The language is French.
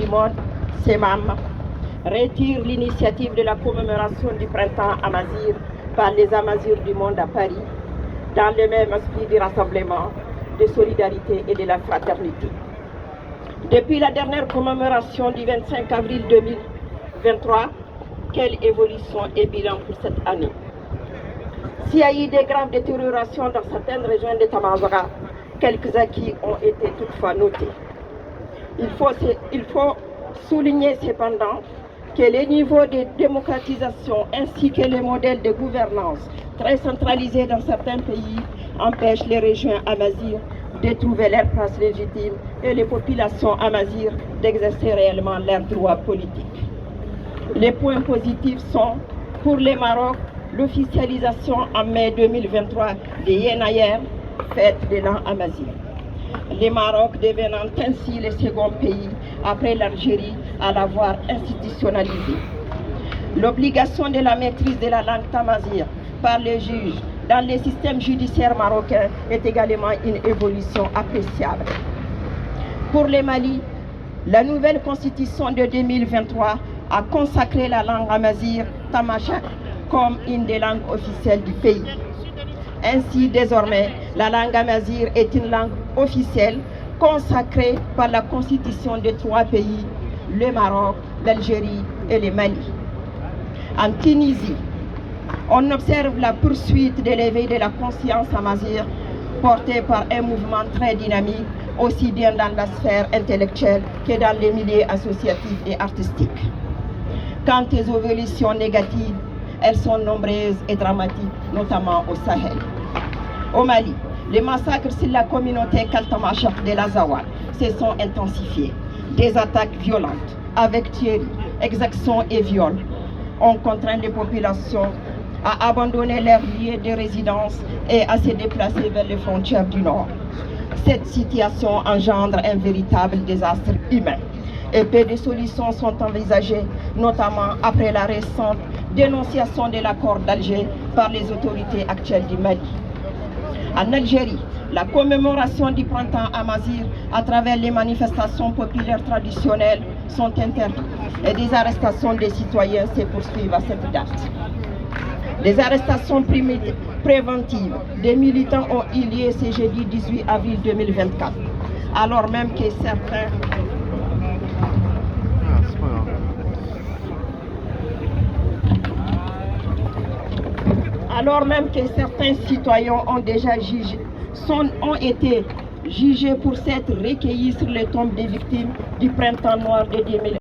du monde, CEMAM, retire l'initiative de la commémoration du printemps Amazigh par les Amazirs du monde à Paris, dans le même esprit du rassemblement, de solidarité et de la fraternité. Depuis la dernière commémoration du 25 avril 2023, quelle évolution et bilan pour cette année? S'il y a eu des graves détériorations dans certaines régions de Tamazoura, quelques acquis ont été toutefois notés. Il faut souligner cependant que les niveaux de démocratisation ainsi que les modèles de gouvernance très centralisés dans certains pays empêchent les régions amazirs de trouver leur place légitime et les populations amazirs d'exercer réellement leurs droits politiques. Les points positifs sont, pour le Maroc, l'officialisation en mai 2023 de Yenayer, fête de l'an amazigh. Le Maroc devenant ainsi le second pays après l'Algérie à l'avoir institutionnalisé. L'obligation de la maîtrise de la langue tamazight par les juges dans le système judiciaire marocain est également une évolution appréciable. Pour le Mali, la nouvelle constitution de 2023 a consacré la langue amazigh tamashek comme une des langues officielles du pays. Ainsi, désormais, la langue amazigh est une langue officielle consacrée par la constitution de 3 pays, le Maroc, l'Algérie et le Mali. En Tunisie, on observe la poursuite de l'éveil de la conscience amazigh portée par un mouvement très dynamique, aussi bien dans la sphère intellectuelle que dans les milieux associatifs et artistiques. Quant aux évolutions négatives, elles sont nombreuses et dramatiques, notamment au Sahel. Au Mali, les massacres sur la communauté Kaltamachak de l'Azawad se sont intensifiés. Des attaques violentes, avec tueries, exactions et viols, ont contraint les populations à abandonner leur lieu de résidence et à se déplacer vers les frontières du Nord. Cette situation engendre un véritable désastre humain. Et peu de solutions sont envisagées, notamment après la récente dénonciation de l'accord d'Alger par les autorités actuelles du Mali. En Algérie, la commémoration du printemps amazigh à travers les manifestations populaires traditionnelles sont interdites et des arrestations des citoyens se poursuivent à cette date. Les arrestations préventives des militants ont eu lieu ce jeudi 18 avril 2024, alors même que certains citoyens ont déjà ont été jugés pour s'être recueillis sur les tombes des victimes du printemps noir de 2000.